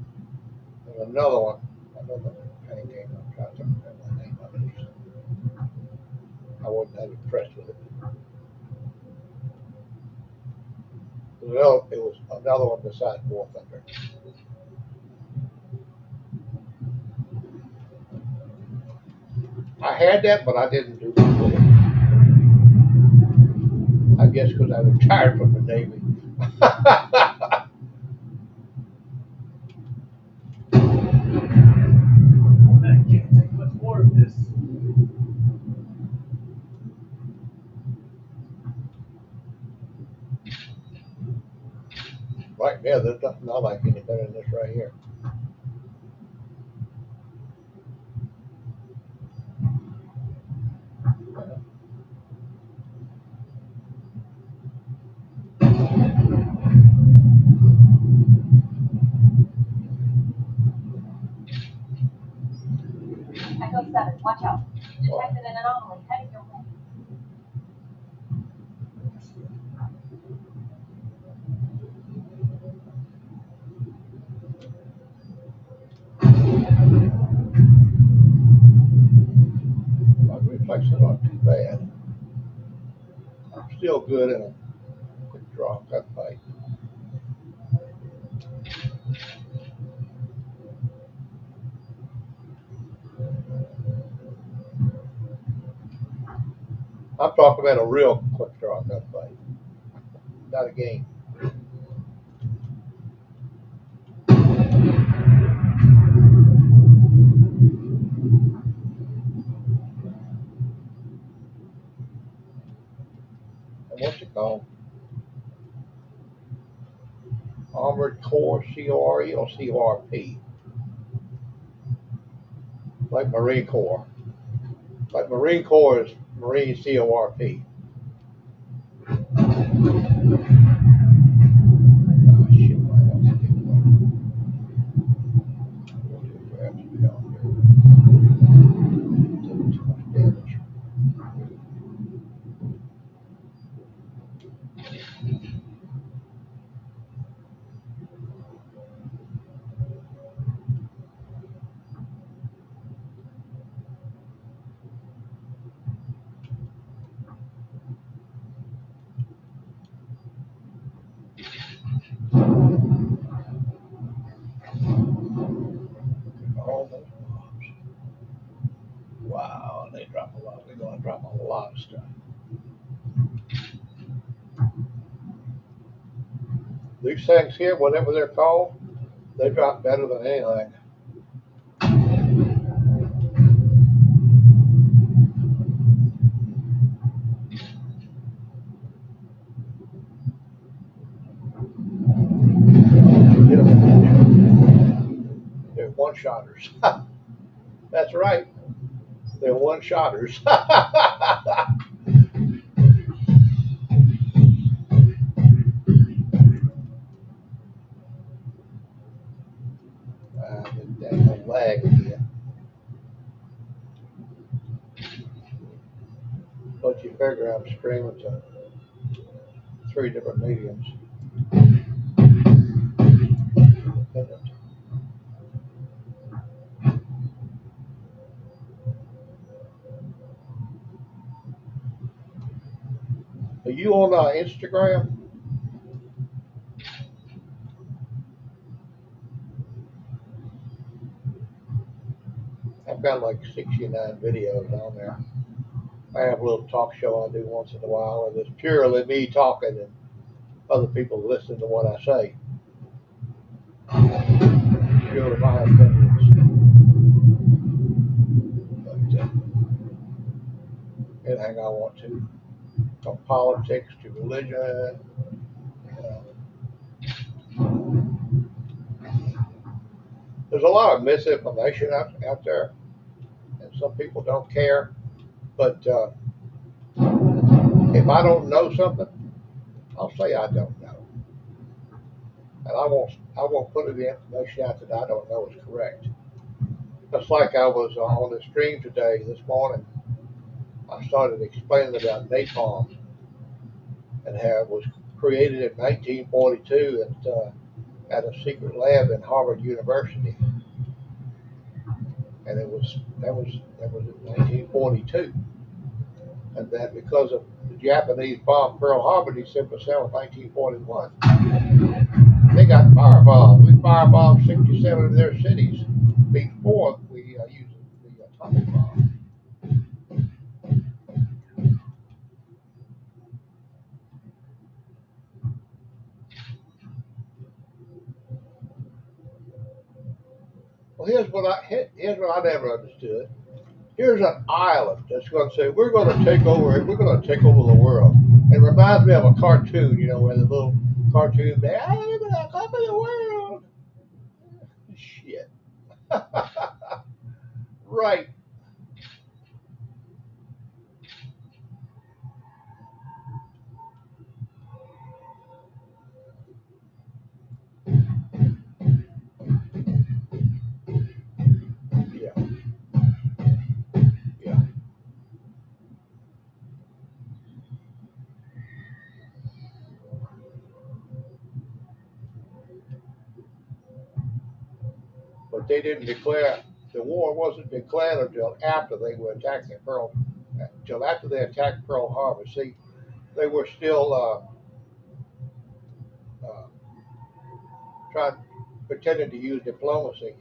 and another one. Another tank game. I'm trying to remember the name of it. I wasn't that impressed with it. It was another one besides War Thunder. I had that, but I didn't do much with it. I guess because I retired from the Navy. I can't take much more of this. Right now, there's nothing I like any better than this right here. Echo 7, watch out. Detected an anomaly heading your way. My reflexes aren't too bad. I'm still good in a quick draw gunfight. I'm talking about a real quick draw gunfight, not a game. And what's it called? Armored Core, CORE or CORP? Like Marine Corps. Like Marine Corps is Marine CORP. Oh shit, my else getting one. Perhaps we don't do too much damage. All those bombs. Wow, they drop a lot. They're going to drop a lot of stuff. These things here, whatever they're called, they drop better than anything. Hit 'em. They're one-shotters. That's right. They're one-shotters. The damn lag again. you figure I'm streaming to 3 different mediums. Are you on Instagram? I've got like 69 videos on there. I have a little talk show I do once in a while, and it's purely me talking and other people listening to what I say. Purely my opinions. But anything I want to. From politics to religion. There's a lot of misinformation out there, and some people don't care. But if I don't know something, I'll say I don't know, and I won't put any information out that I don't know is correct. Just like I was on the stream today this morning, I started explaining about napalm and how it was created in 1942 at a secret lab in Harvard University, and that was in 1942, and that because of the Japanese bomb Pearl Harbor December 7th, 1941, they got firebombed. We firebombed 67 of their cities before we used the atomic bomb. Well, here's what I never understood. Here's an island that's going to say we're going to take over. We're going to take over the world. It reminds me of a cartoon, where the little cartoon man, I'm going to conquer the world. Shit. Right. Yeah. Yeah. But they didn't declare the war wasn't declared until after they were attacking until after they attacked Pearl Harbor. See, they were still uh, trying, pretending to use diplomacy.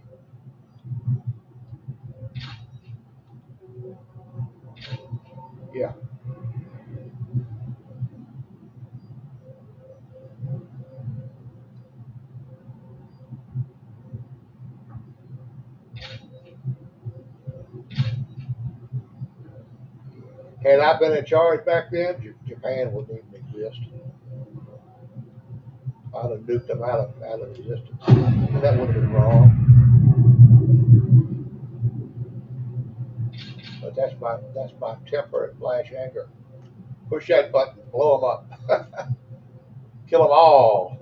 Yeah. Had I been in charge back then, Japan wouldn't even exist. I'd have nuked them out of existence. That would have been wrong. But that's my temper and flash anger. Push that button, blow them up, kill them all.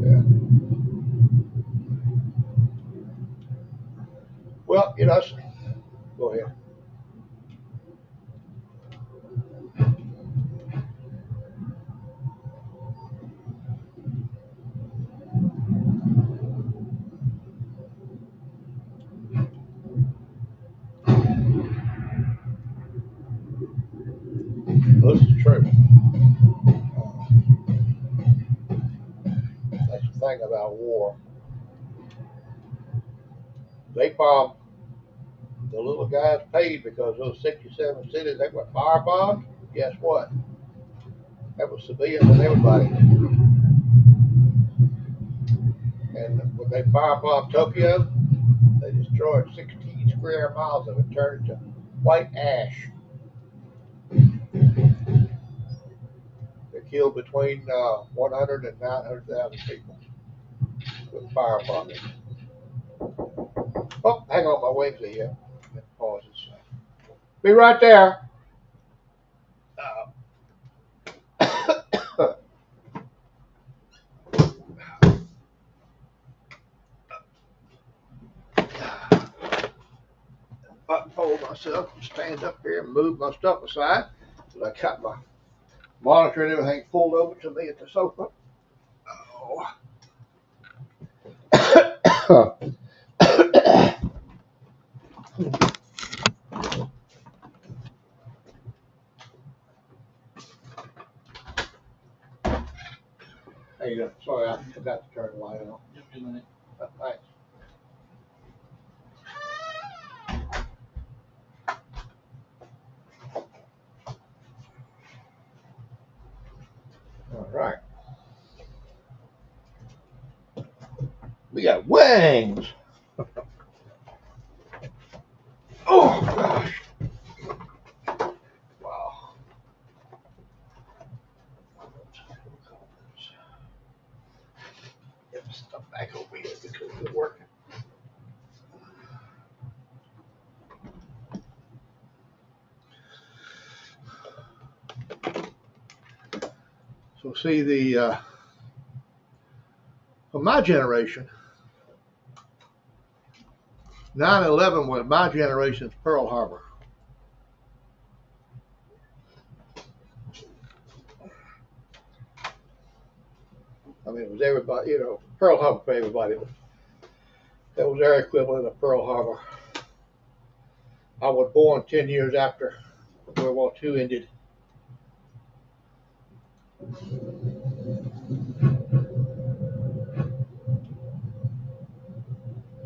Yeah. Well, go ahead. Well, this is true. That's the thing about war. They bombed the little guys paid because those 67 cities they were firebombed. Guess what? That was civilians and everybody. And when they firebombed Tokyo, they destroyed 16 square miles of it, turned it to white ash. They killed between 100 and 900,000 people with firebombing. Oh, hang on, my wings are here. Pause this. Be right there. myself and stand up here and move my stuff aside. I got my monitor and everything pulled over to me at the sofa. Oh. Hey, sorry, I forgot to turn the light on. Just a minute. Thanks. All right. We got wings. Oh gosh. Wow. Get my stuff back over here because it's working. So see the for my generation, 9/11 was my generation's Pearl Harbor. I mean, it was everybody, Pearl Harbor for everybody. That was their equivalent of Pearl Harbor. I was born 10 years after World War II ended.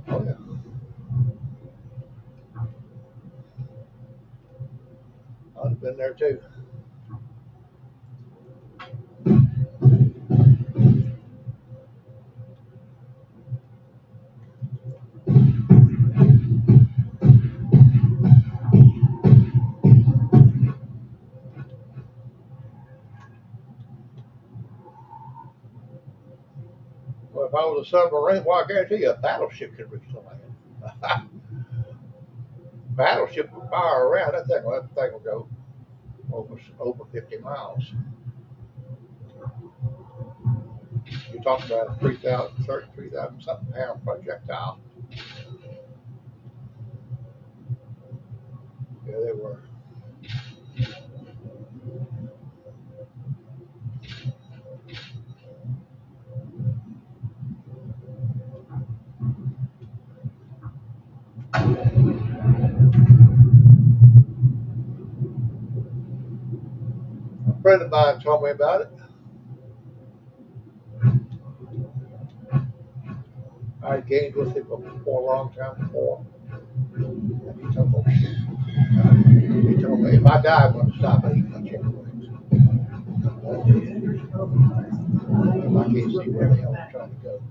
Oh, yeah. I've been there too. Well, if I was a submarine, well, I guarantee you a battleship could reach the land. Battleship will fire around. That thing will go over 50 miles. You're talking about a 33,000 something pound projectile. Yeah, they were. A friend of mine told me about it. I had gained with him for a long time before. And he told me if I die, I'm going to stop eating my chicken wings. I can't see where the hell I'm trying to go.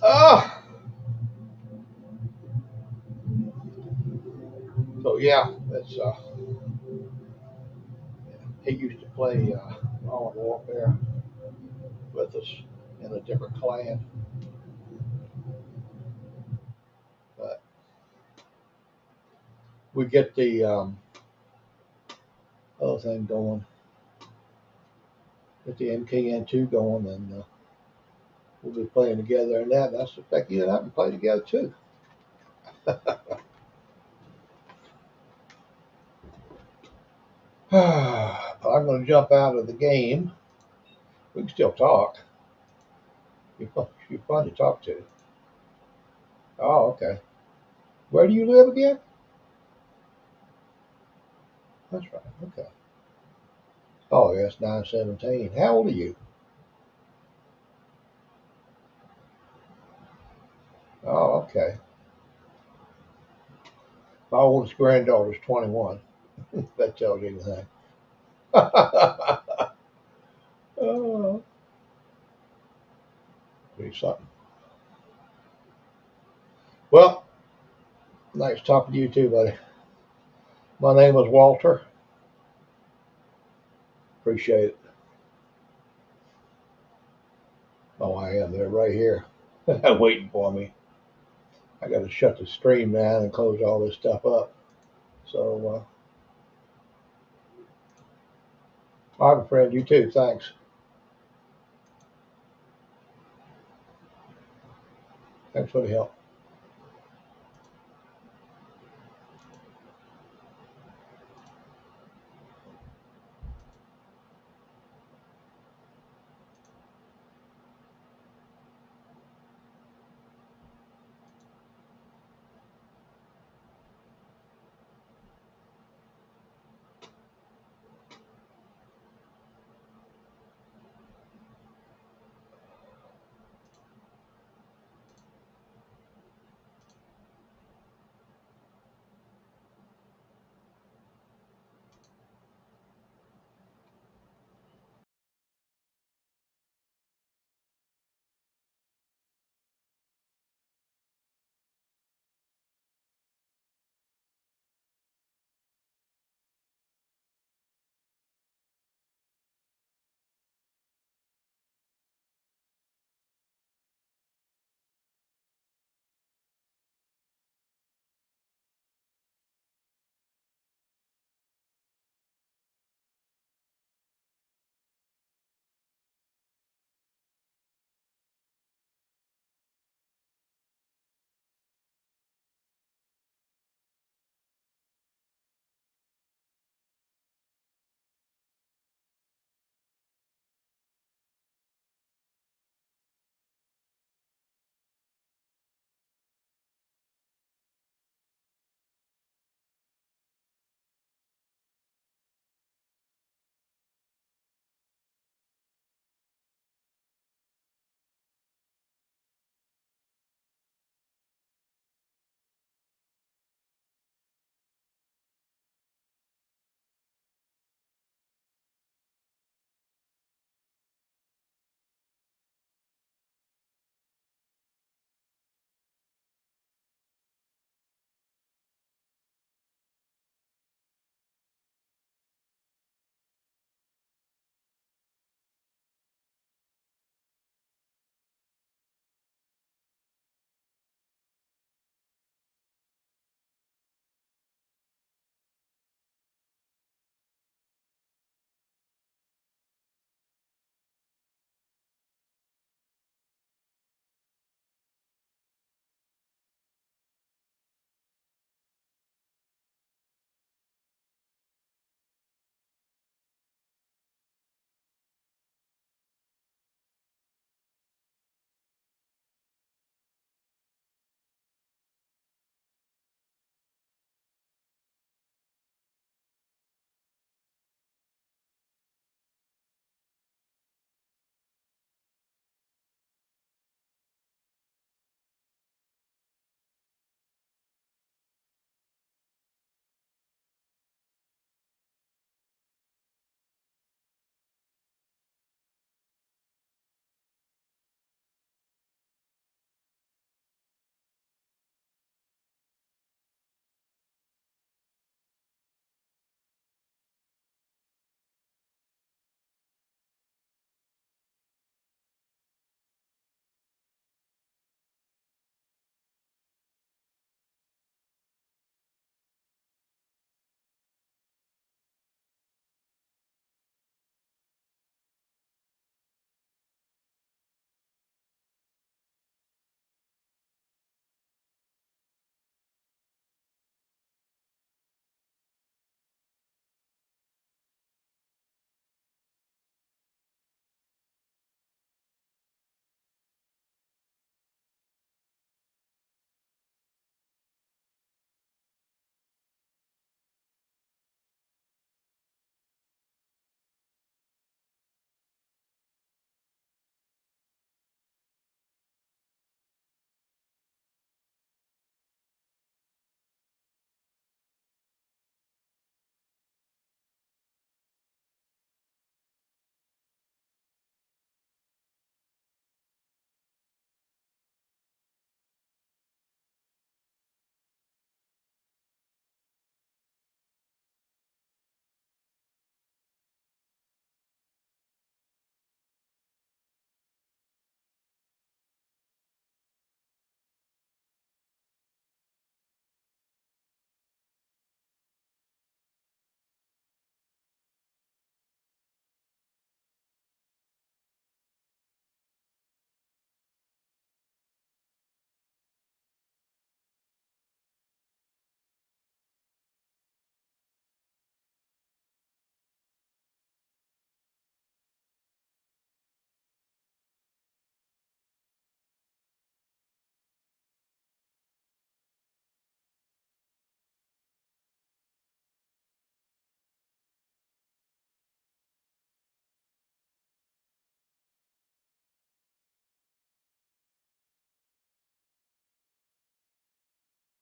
Oh, so yeah, that's he used to play Modern Warfare with us in a different clan, but we get the other thing going, get the MKN2 going, and we'll be playing together. And that, that's the fact you and I can play together too. I'm going to jump out of the game. We can still talk. You're fun to talk to. Oh, okay. Where do you live again? That's right. Okay. Oh, yes, 917. How old are you? Oh, okay. My oldest granddaughter's 21. That tells you anything. Oh, be something. Well, nice talking to you too, buddy. My name is Walter. Appreciate it. Oh, I am. They're right here waiting for me. I got to shut the stream down and close all this stuff up. So, all right, friend, you too. Thanks. Thanks for the help.